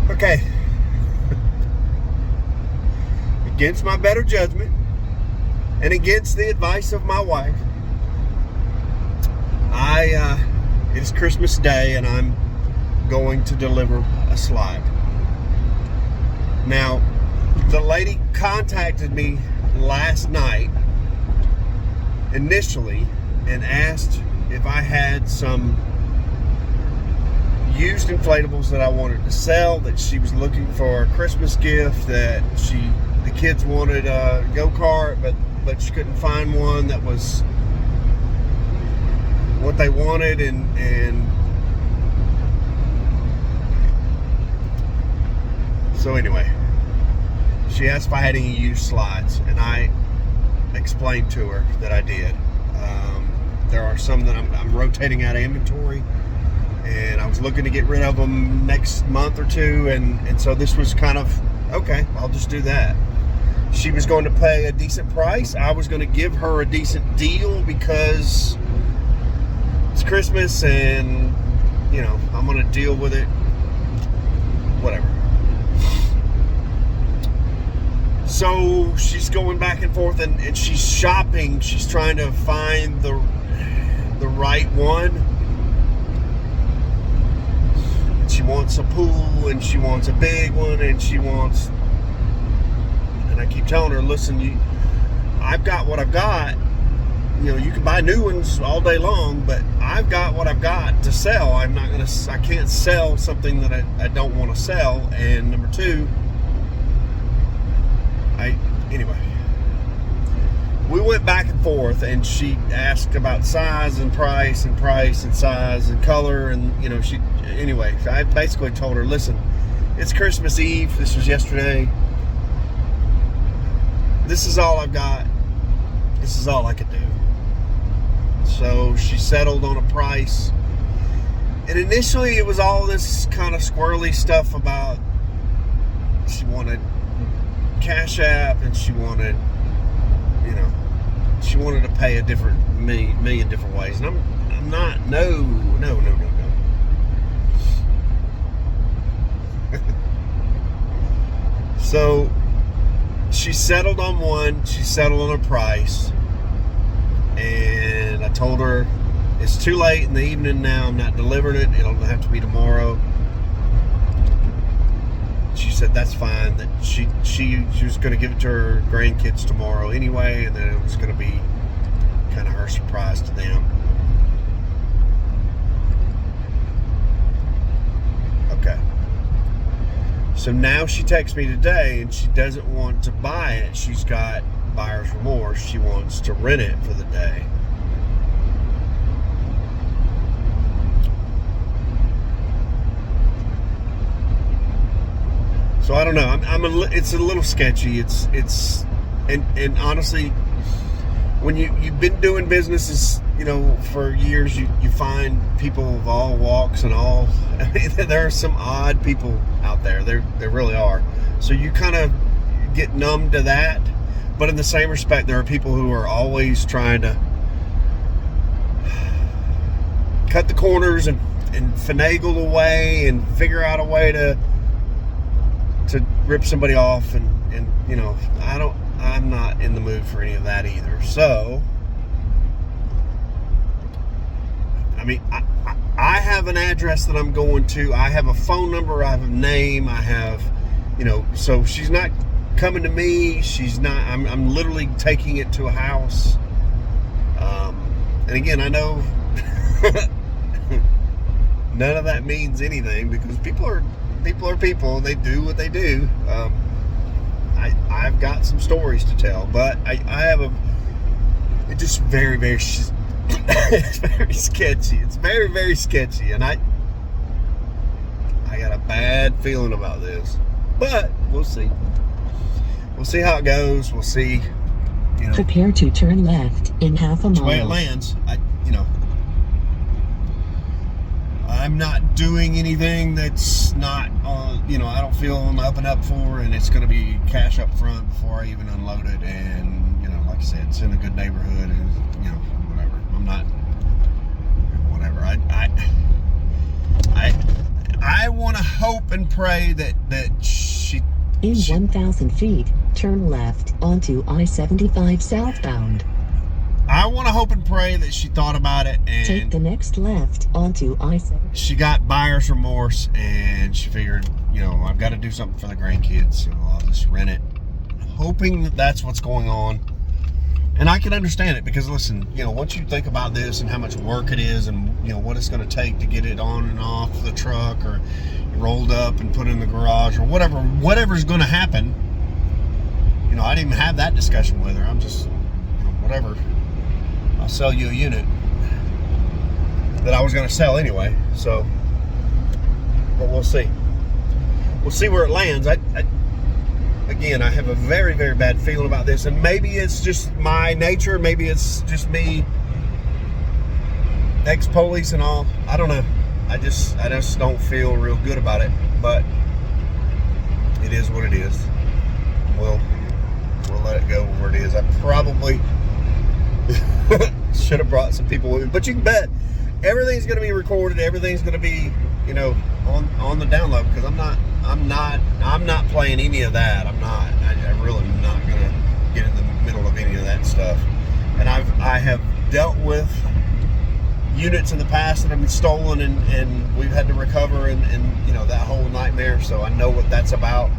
Okay. Against my better judgment and against the advice of my wife, it is Christmas Day and I'm going to deliver a slide. Now, the lady contacted me last night initially and asked if I had some used inflatables that I wanted to sell, that she was looking for a Christmas gift, that the kids wanted a go-kart, but she couldn't find one that was what they wanted, and so anyway, she asked if I had any used slides, and I explained to her that I did. There are some that I'm rotating out of inventory, and I was looking to get rid of them next month or two, and so this was kind of, okay, I'll just do that. She was going to pay a decent price. I was going to give her a decent deal because it's Christmas and, you know, I'm going to deal with it, whatever. So she's going back and forth, and she's shopping. She's trying to find the right one. She wants a pool, and she wants a big one, and she wants, and I keep telling her, listen, I've got what I've got. You know, you can buy new ones all day long, but I've got what I've got to sell. I can't sell something that I don't want to sell. And number two, anyway, we went back and forth, and she asked about size and price and size and color, and, you know, anyway, I basically told her, listen, it's Christmas Eve. This was yesterday. This is all I've got. This is all I could do. So she settled on a price. And initially it was all this kind of squirrely stuff about, she wanted Cash App, and she wanted, you know, she wanted to pay a million different ways. And I'm not, no. So she settled on one, she settled on a price, and I told her it's too late in the evening now, I'm not delivering it, it'll have to be tomorrow. She said that's fine, that she was going to give it to her grandkids tomorrow anyway, and then it was going to be kind of her surprise to them. Okay. So now she texts me today, and she doesn't want to buy it. She's got buyer's remorse. She wants to rent it for the day. So I don't know. It's a little sketchy. And honestly, when you've been doing businesses, you know, for years, you find people of all walks and all. I mean, there are some odd people out there. There really are. So you kind of get numb to that. But in the same respect, there are people who are always trying to cut the corners and finagle away and figure out a way to rip somebody off, and you know, I'm not in the mood for any of that either. So I mean, I have an address that I'm going to, I have a phone number, I have a name, I have, you know, so she's not coming to me, I'm literally taking it to a house. And again, I know none of that means anything, because people are people, they do what they do. I've got some stories to tell, but it's just very, very, it's very sketchy. It's very, very sketchy, and I got a bad feeling about this, but we'll see. We'll see how it goes. We'll see. You know, prepare to turn left in half a mile. Which way it lands, I'm not doing anything that's not, you know, I don't feel on the up and up for, and it's going to be cash up front before I even unload it. And, you know, like I said, it's in a good neighborhood, and, you know, whatever. and pray that she... In 1,000 feet, turn left onto I-75 southbound. I want to hope and pray that she thought about it and take the next left onto I-70. She got buyer's remorse and she figured, you know, I've got to do something for the grandkids, so I'll just rent it. Hoping that that's what's going on. And I can understand it because, listen, you know, once you think about this and how much work it is and, you know, what it's going to take to get it on and off the truck or rolled up and put in the garage or whatever's going to happen, you know, I didn't even have that discussion with her. I'm just, you know, whatever. I'll sell you a unit that I was going to sell anyway. So, but we'll see. We'll see where it lands. Again, I have a very, very bad feeling about this, and maybe it's just my nature. Maybe it's just me, ex-police and all. I don't know. I just don't feel real good about it. But it is what it is. We'll let it go where it is. I probably should have brought some people with me, but you can bet everything's going to be recorded. Everything's going to be, you know, on the download, because I'm not playing any of that. I really am not going to get in the middle of any of that stuff. And I have dealt with units in the past that have been stolen and we've had to recover and you know, that whole nightmare. So I know what that's about.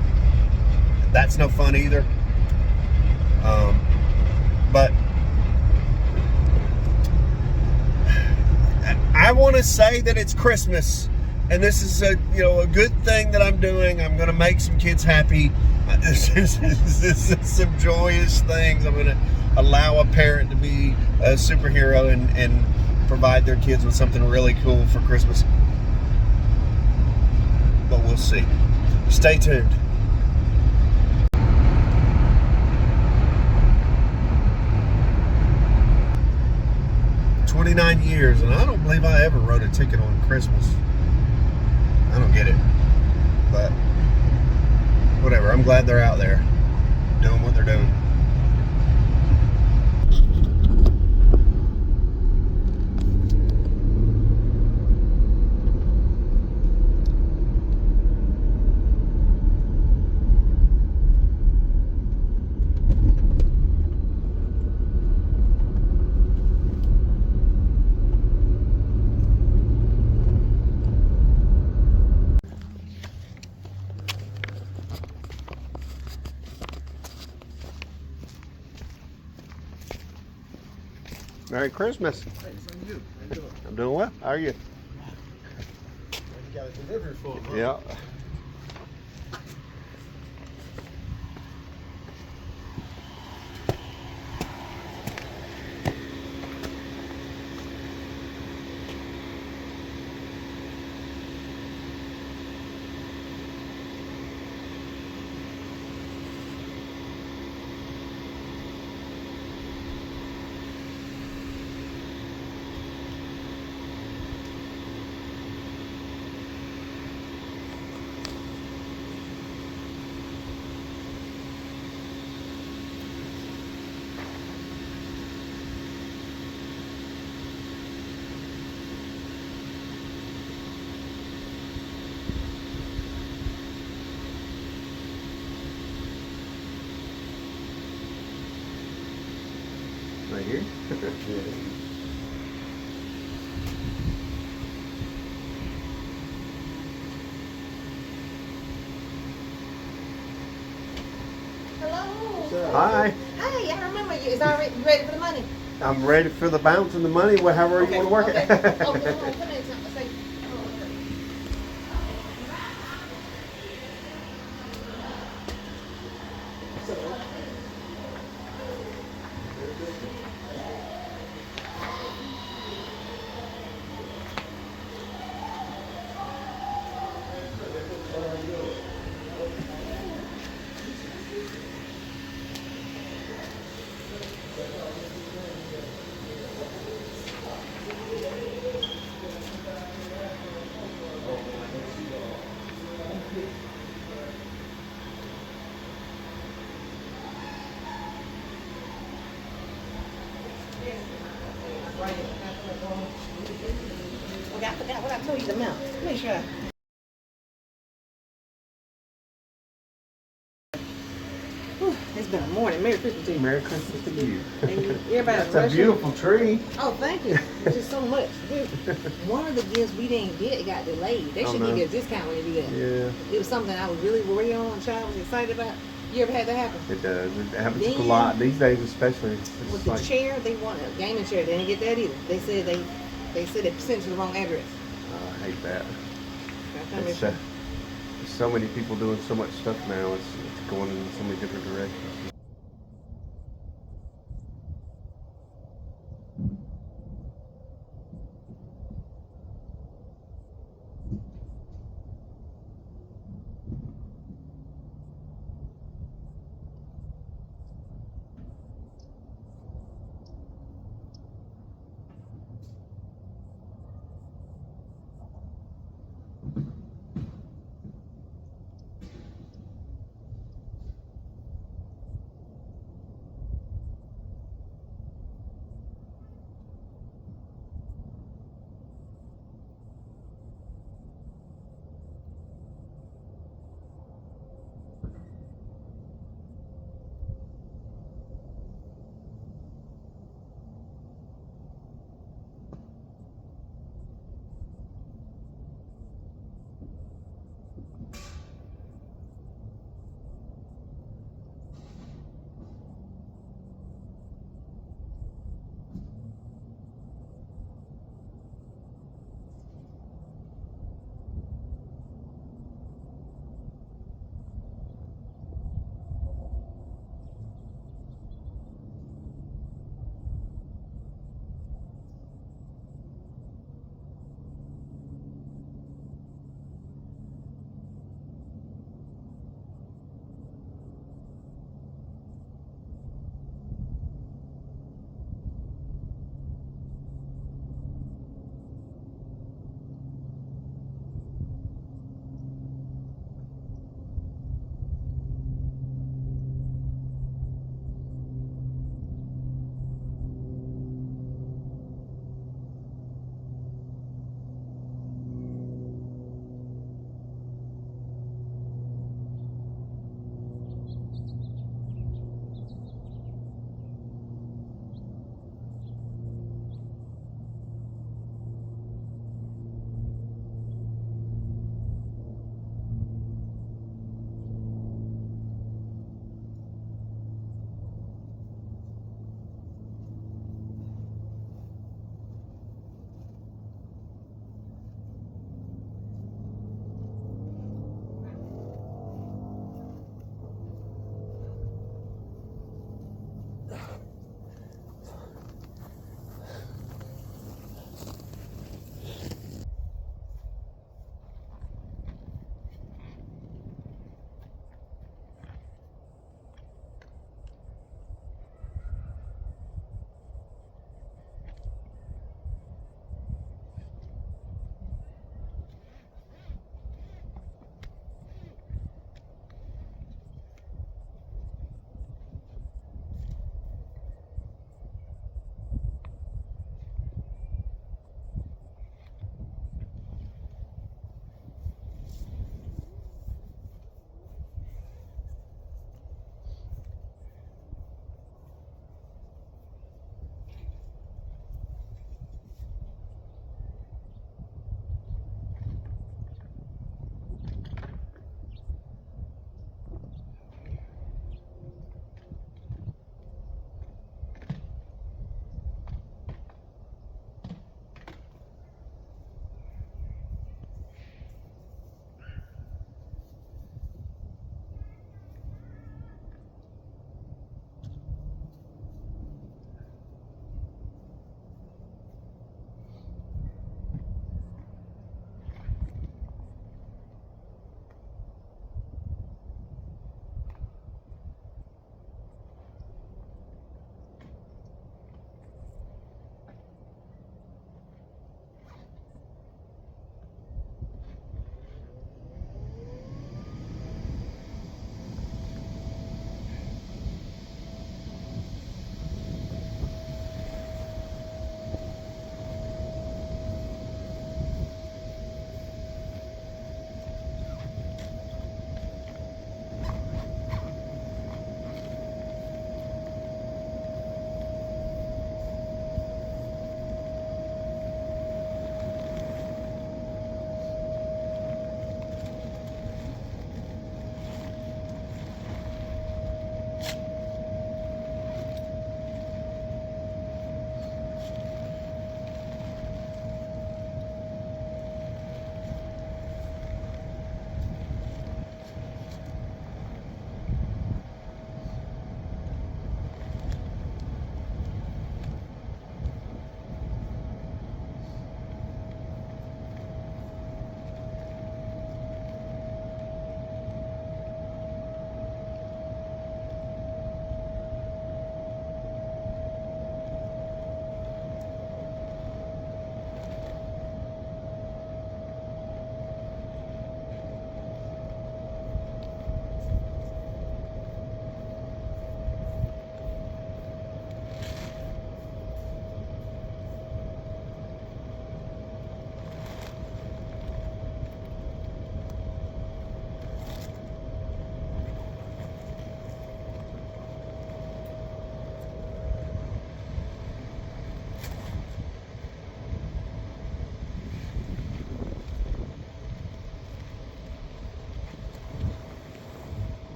That's no fun either. But I want to say that it's Christmas, and this is a good thing that I'm doing. I'm going to make some kids happy. This is some joyous things. I'm going to allow a parent to be a superhero and provide their kids with something really cool for Christmas. But we'll see. Stay tuned. "29 years, and I don't believe I ever wrote a ticket on Christmas. I don't get it. But whatever. I'm glad they're out there doing what they're doing." Merry Christmas. Hey, same to you. How you doing? I'm doing well. How are you? You got a delivery for him, huh? Yeah. Right here? Hello. Hi. Hey, I remember you. Is already you ready for the money? I'm ready for the bounce and the money, however you want to work okay. it. Oh, come on, come in. Say, okay, I forgot what I told you the amount. Make sure. Good morning. Merry Christmas to you. Merry Christmas to you. Everybody's That's a rushing. beautiful tree. Oh, thank you. It's just so much. Dude, one of the gifts we didn't get got delayed. They Oh, should no. give you a discount when you do that. Yeah, It was something I was really worried on and child was excited about. You ever had that happen? it does. It happens a Then- lot these days, especially. It's With the like, chair, they want a gaming chair. They didn't get that either. They said they sent to the wrong address. I hate that. Gotta It's, come there's so many people doing so much stuff now. It's going in so many different directions.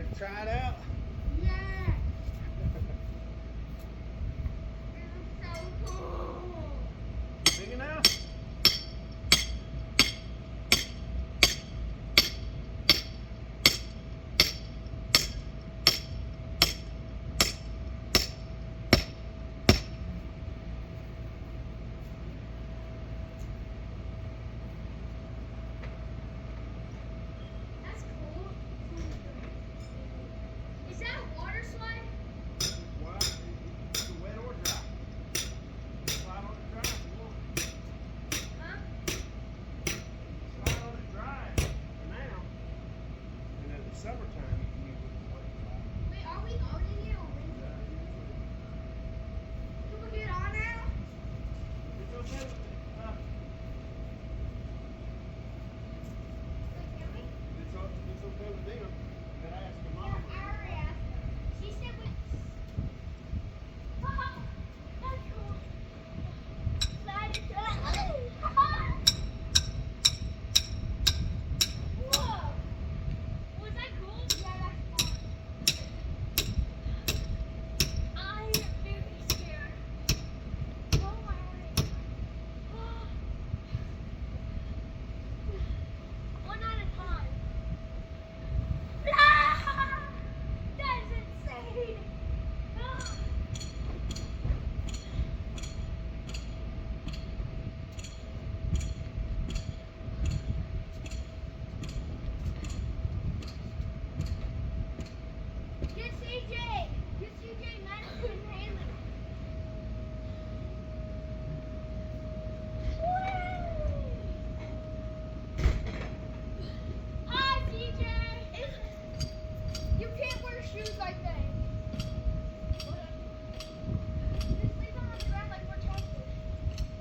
Ready to try it out? Yeah. This is so cool. Big enough? That's cool. Is that a water slide? What? It's wet or dry. Slide on it dry if you want. Huh? Slide on it dry for now. And in the summertime, you can use it as a wet slide. Wait, are we loading it or when? Can we get on now? It's okay with me. Wait, can we? It's okay with them. Gotta ask your Yeah, mom. I already asked her. She said we. Wow, that's cool. Slide it down. Whoa. Was that cool? Yeah, that's fun. I'm very scared. Oh my word. One at a time. Ah! That's insane. Ah. Get CJ. Get CJ Madison and Haley. Hi, CJ. You can't wear shoes, I think. Just leave them on the ground like we're talking.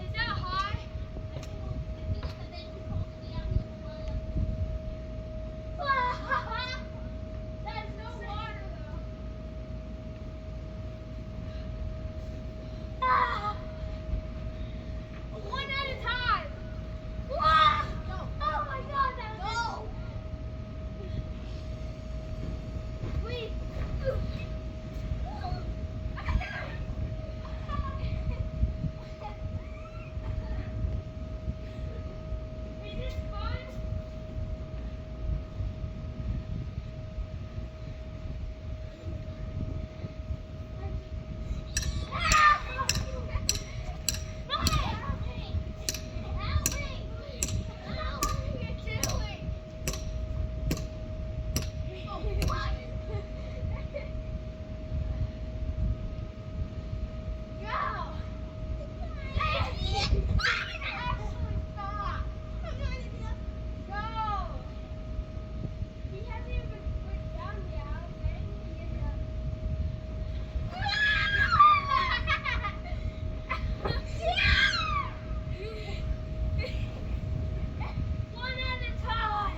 Is that high? I think the baby supposed to be out in the mud. That's no water though. Ah! One at a time. Ah! Oh my God, that was Wait. Is this fun? One at a time.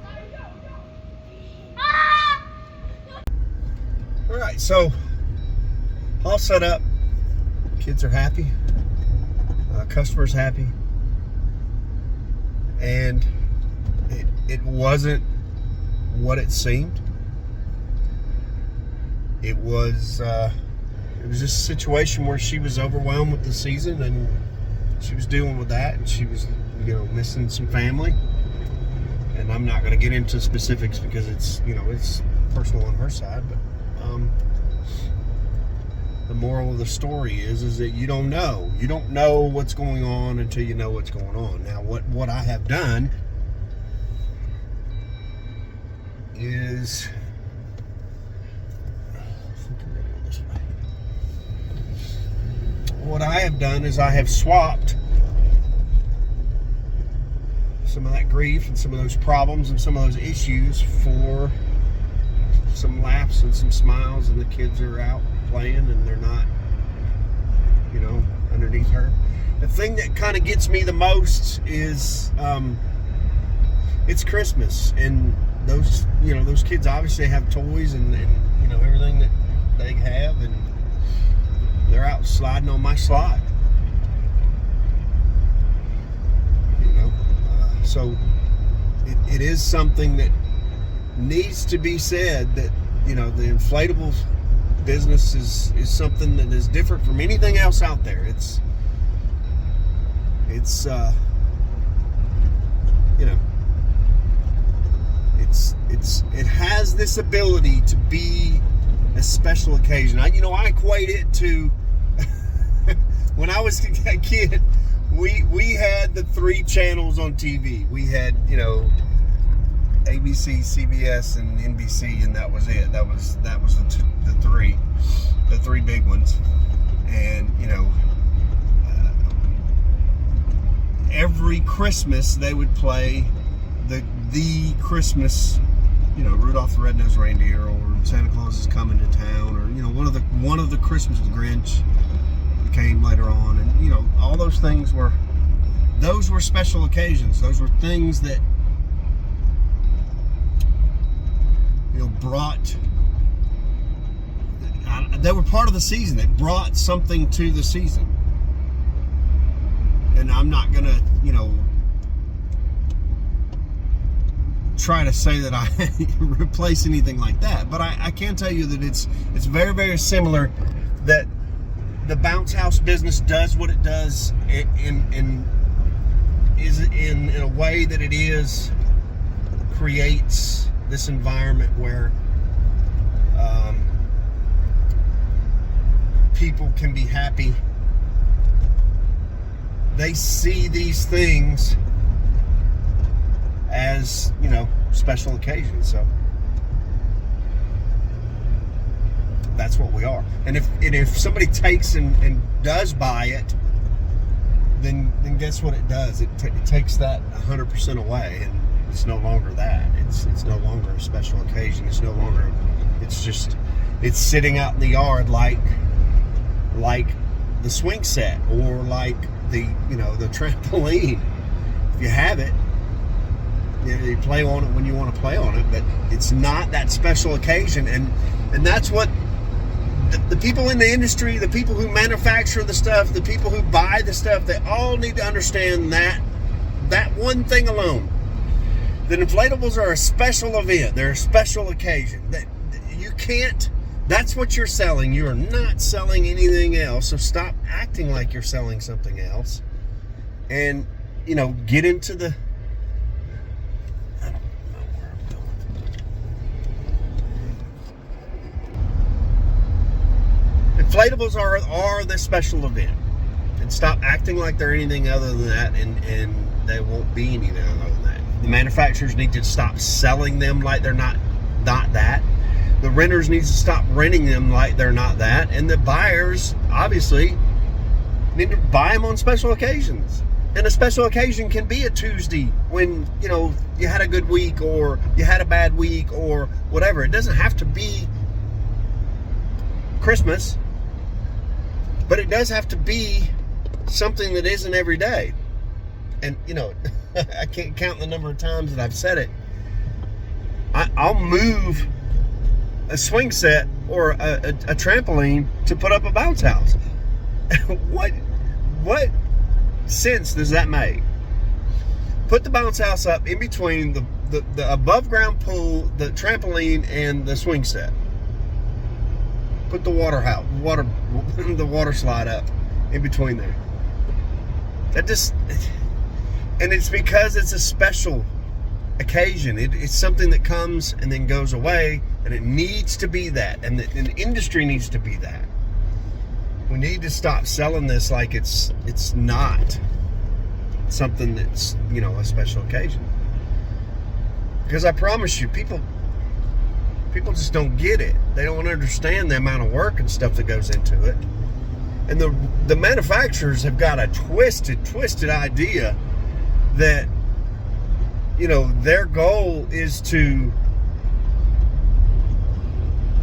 No, no, no. All right, so all set up. Kids are happy. Customers happy. And it wasn't what it seemed. It was just a situation where she was overwhelmed with the season, and she was dealing with that, and she was, missing some family. And I'm not going to get into specifics because it's personal on her side, but the moral of the story is that you don't know what's going on until you know what's going on. Now, what I have done is, I think I'm gonna go this way. have done is I have swapped some of that grief and some of those problems and some of those issues for some laughs and some smiles, and the kids are out playing and they're not, you know, underneath her. The thing that kind of gets me the most is it's Christmas, and those, you know, those kids obviously have toys and you know, everything that they have, and they're out sliding on my slide, you know. So it is something that needs to be said, that, you know, the inflatable business is something that is different from anything else out there. It's you know, it has this ability to be a special occasion. I equate it to when I was a kid, we had the 3 channels on TV. We had, you know, ABC, CBS, and NBC, and that was it. That was the three big ones. And, you know, every Christmas they would play the Christmas, you know, Rudolph the Red-Nosed Reindeer, or Santa Claus is Coming to Town, or, you know, one of the Christmas, the Grinch came later on, and, you know, all those things were special occasions. Those were things that, you know, they were part of the season. That brought something to the season. And I'm not gonna, you know, try to say that I replace anything like that, but I can tell you that it's very, very similar. That the bounce house business does what it does in a way that it creates this environment where people can be happy. They see these things as, you know, special occasions. So that's what we are. And if somebody takes and does buy it, then guess what it does? It takes that 100% away, and it's no longer that. It's no longer a special occasion. It's no longer. It's sitting out in the yard like the swing set, or like the trampoline. If you have it, you know, you play on it when you want to play on it, but it's not that special occasion. And that's what the people in the industry, the people who manufacture the stuff, the people who buy the stuff, they all need to understand that one thing alone. That inflatables are a special event. They're a special occasion. That you can't. That's what you're selling. You are not selling anything else. So stop acting like you're selling something else, and, you know, get into the. I don't know where I'm going. Inflatables are the special event, and stop acting like they're anything other than that, and they won't be anything other than that. The manufacturers need to stop selling them like they're not that. The renters need to stop renting them like they're not that. And the buyers, obviously, need to buy them on special occasions. And a special occasion can be a Tuesday when, you know, you had a good week, or you had a bad week, or whatever. It doesn't have to be Christmas, but it does have to be something that isn't every day. And, you know, I can't count the number of times that I've said it. I'll move a swing set or a trampoline to put up a bounce house. What sense does that make? Put the bounce house up in between the above ground pool, the trampoline, and the swing set. Put the water slide up in between there. And it's because it's a special occasion. It's something that comes and then goes away, and it needs to be that, and the industry needs to be that. We need to stop selling this like it's not something that's, you know, a special occasion. Because I promise you, people just don't get it. They don't understand the amount of work and stuff that goes into it. And the manufacturers have got a twisted idea that, you know, their goal is to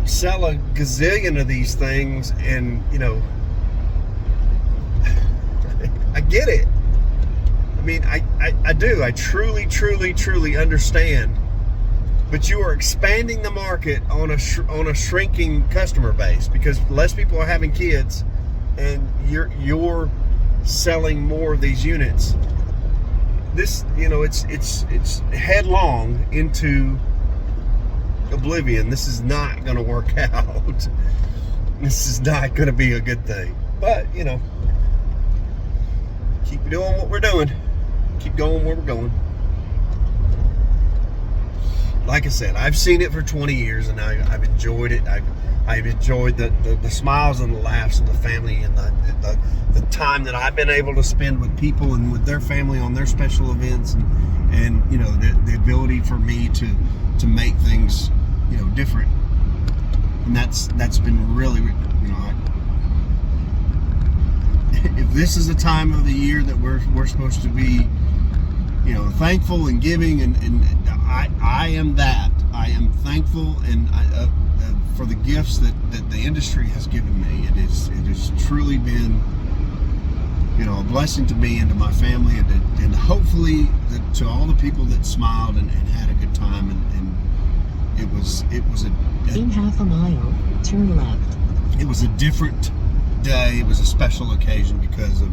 sell a gazillion of these things. And, you know, I get it. I mean, I do. I truly understand. But you are expanding the market on a shrinking customer base, because less people are having kids, and you're selling more of these units. This, you know, it's headlong into oblivion. This is not going to work out. This is not going to be a good thing. But, you know, keep doing what we're doing. Keep going where we're going. Like I said, I've seen it for 20 years, and I've enjoyed it. I've enjoyed the smiles and the laughs and the family and the time that I've been able to spend with people and with their family on their special events, and you know, the ability for me to make things, you know, different. And that's been really, you know, if this is a time of the year that we're supposed to be, you know, thankful and giving, and I am that. I am thankful and for the gifts that the industry has given me. It has truly been, you know, a blessing to me and to my family, and hopefully to all the people that smiled and had a good time, and it was In half a mile, turn left. It was a different day. It was a special occasion because of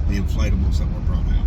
the inflatables that were brought out.